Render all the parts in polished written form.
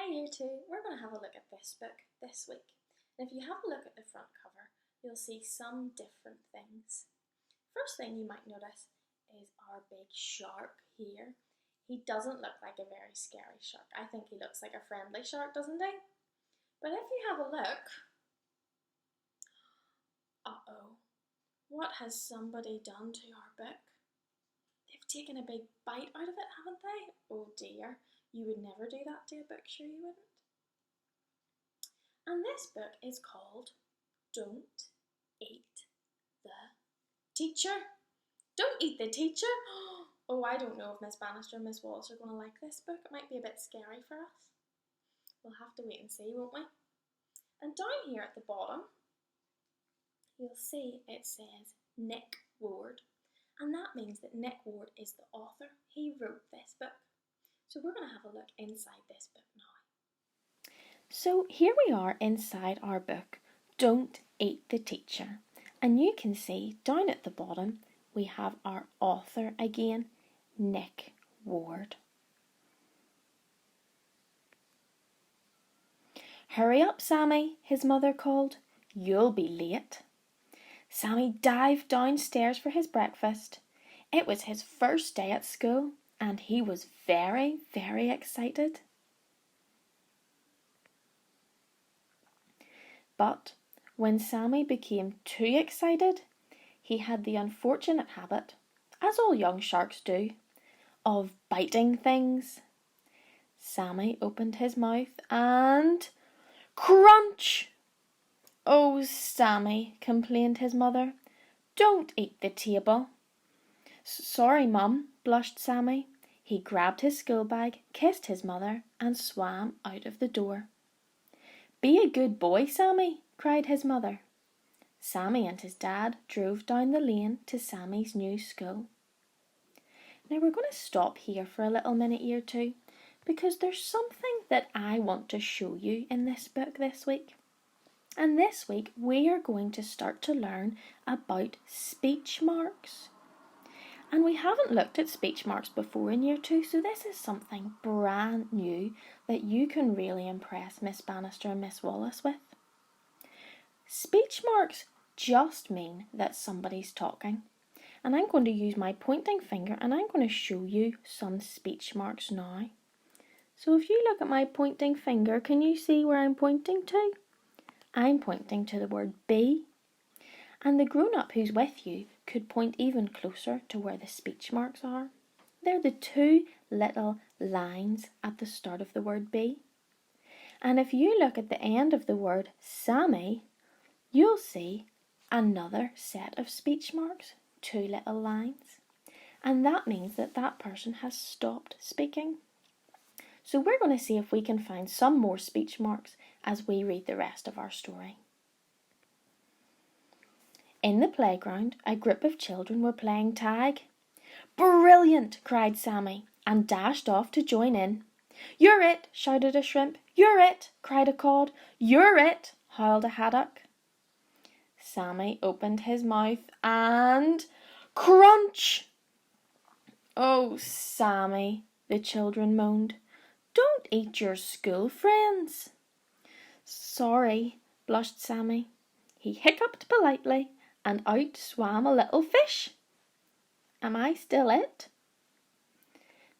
Hi Year 2, we're going to have a look at this book this week. And if you have a look at the front cover, you'll see some different things. First thing you might notice is our big shark here. He doesn't look like a very scary shark. I think he looks like a friendly shark, doesn't he? But if you have a look, what has somebody done to our book? They've taken a big bite out of it, haven't they? Oh dear, you would never do that to a book, sure you wouldn't. And this book is called Don't Eat the Teacher. Don't eat the teacher? Oh, I don't know if Miss Bannister and Miss Wallace are going to like this book. It might be a bit scary for us. We'll have to wait and see, won't we? And down here at the bottom, you'll see it says Nick Ward. And that means that Nick Ward is the author. He wrote this book. So we're going to have a look inside this book now. So here we are inside our book, Don't Eat the Teacher. And you can see down at the bottom, we have our author again, Nick Ward. Hurry up, Sammy, his mother called. You'll be late. Sammy dived downstairs for his breakfast. It was his first day at school, and he was very, very excited. But when Sammy became too excited, he had the unfortunate habit, as all young sharks do, of biting things. Sammy opened his mouth and crunch! Oh, Sammy, complained his mother, don't eat the table. Sorry, Mum, blushed Sammy. He grabbed his school bag, kissed his mother, and swam out of the door. Be a good boy, Sammy, cried his mother. Sammy and his dad drove down the lane to Sammy's new school. Now we're going to stop here for a little minute Year 2, because there's something that I want to show you in this book this week. And this week we are going to start to learn about speech marks. And we haven't looked at speech marks before in Year 2, so this is something brand new that you can really impress Miss Bannister and Miss Wallace with. Speech marks just mean that somebody's talking. And I'm going to use my pointing finger and I'm going to show you some speech marks now. So if you look at my pointing finger, can you see where I'm pointing to? I'm pointing to the word be. And the grown-up who's with you could point even closer to where the speech marks are. They're the two little lines at the start of the word be. And if you look at the end of the word Sammy, you'll see another set of speech marks, two little lines. And that means that that person has stopped speaking. So we're going to see if we can find some more speech marks as we read the rest of our story. In the playground, a group of children were playing tag. Brilliant, cried Sammy, and dashed off to join in. You're it, shouted a shrimp. You're it, cried a cod. You're it, howled a haddock. Sammy opened his mouth and crunch! Oh, Sammy, the children moaned. Don't eat your school friends. Sorry, blushed Sammy. He hiccuped politely, and out swam a little fish. Am I still it?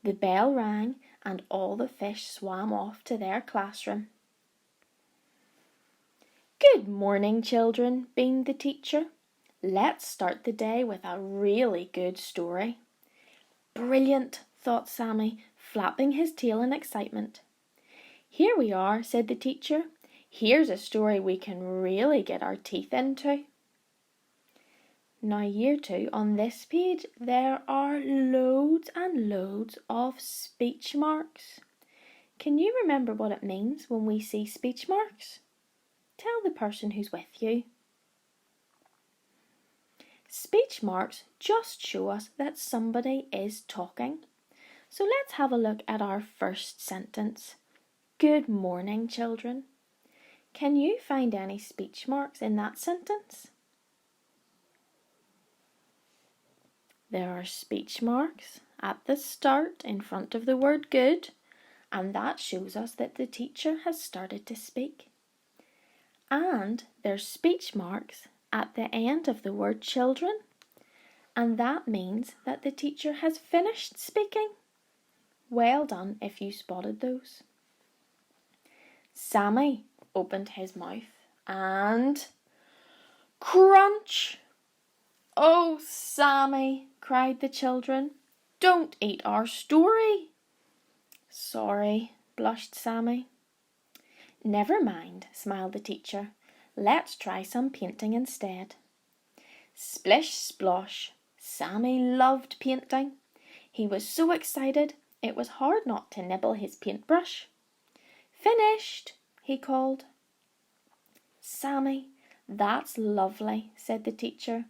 The bell rang, and all the fish swam off to their classroom. Good morning, children, beamed the teacher. Let's start the day with a really good story. Brilliant, thought Sammy, flapping his tail in excitement. Here we are, said the teacher. Here's a story we can really get our teeth into. Now, Year 2, on this page, there are loads and loads of speech marks. Can you remember what it means when we see speech marks? Tell the person who's with you. Speech marks just show us that somebody is talking. So let's have a look at our first sentence. Good morning, children. Can you find any speech marks in that sentence? There are speech marks at the start in front of the word good, and that shows us that the teacher has started to speak. And there's speech marks at the end of the word children, and that means that the teacher has finished speaking. Well done if you spotted those. Sammy opened his mouth and crunch! "Oh, Sammy," cried the children, "don't eat our story." "Sorry," blushed Sammy. "Never mind," smiled the teacher. "Let's try some painting instead." Splish splosh! Sammy loved painting. He was so excited it was hard not to nibble his paintbrush. "Finished," he called. "Sammy, that's lovely," said the teacher.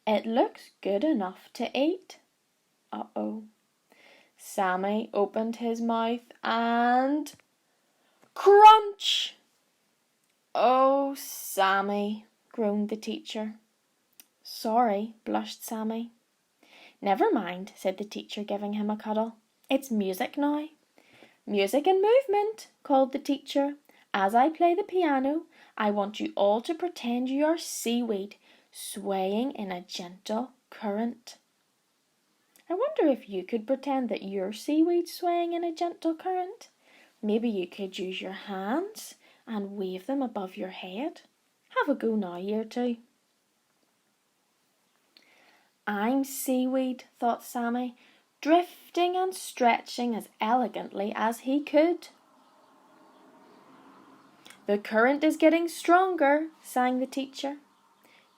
"It looks good enough to eat." Uh-oh. Sammy opened his mouth and crunch! "Oh, Sammy," groaned the teacher. "Sorry," blushed Sammy. "Never mind," said the teacher, giving him a cuddle. "It's music now." "Music and movement," called the teacher. "As I play the piano, I want you all to pretend you are seaweed swaying in a gentle current." I wonder if you could pretend that you're seaweed swaying in a gentle current. Maybe you could use your hands and wave them above your head. Have a go now, Year 2. "I'm seaweed," thought Sammy, drifting and stretching as elegantly as he could. "The current is getting stronger," sang the teacher.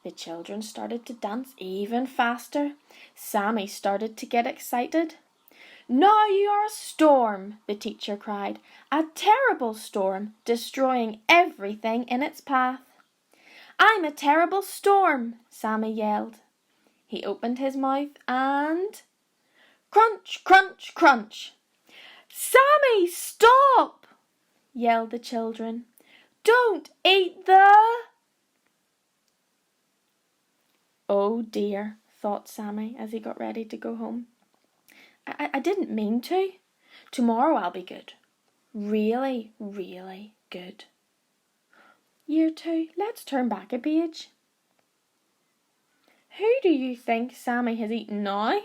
The children started to dance even faster. Sammy started to get excited. "Now you are a storm," the teacher cried. "A terrible storm, destroying everything in its path." "I'm a terrible storm," Sammy yelled. He opened his mouth and crunch, crunch, crunch. "Sammy, stop!" yelled the children. "Don't eat the—" "Oh dear," thought Sammy as he got ready to go home. I didn't mean to. Tomorrow I'll be good. Really, really good." Year 2, let's turn back a page. Who do you think Sammy has eaten now?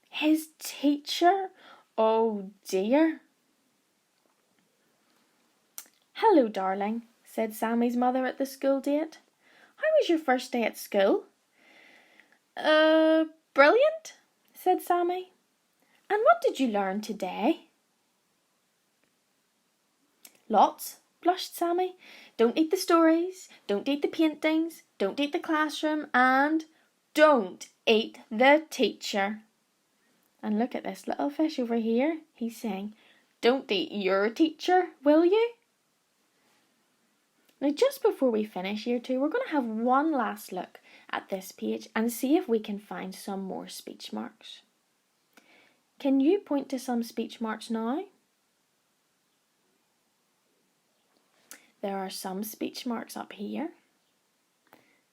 His teacher? Oh dear. "Hello, darling," said Sammy's mother at the school date. "How was your first day at school?" Brilliant," said Sammy. "And what did you learn today?" "Lots," blushed Sammy. "Don't eat the stories, don't eat the paintings, don't eat the classroom, and don't eat the teacher." And look at this little fish over here. He's saying, "Don't eat your teacher, will you?" Now, just before we finish Year 2, we're going to have one last look at this page and see if we can find some more speech marks. Can you point to some speech marks now? There are some speech marks up here.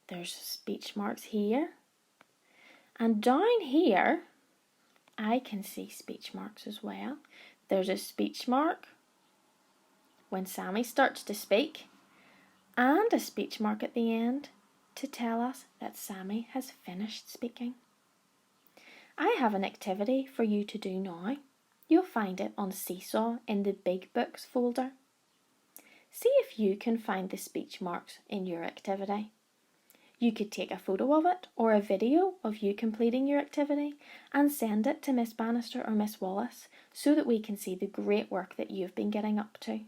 There's speech marks here. And down here, I can see speech marks as well. There's a speech mark when Sammy starts to speak, and a speech mark at the end to tell us that Sammy has finished speaking. I have an activity for you to do now. You'll find it on Seesaw in the Big Books folder. See if you can find the speech marks in your activity. You could take a photo of it or a video of you completing your activity and send it to Miss Bannister or Miss Wallace so that we can see the great work that you've been getting up to.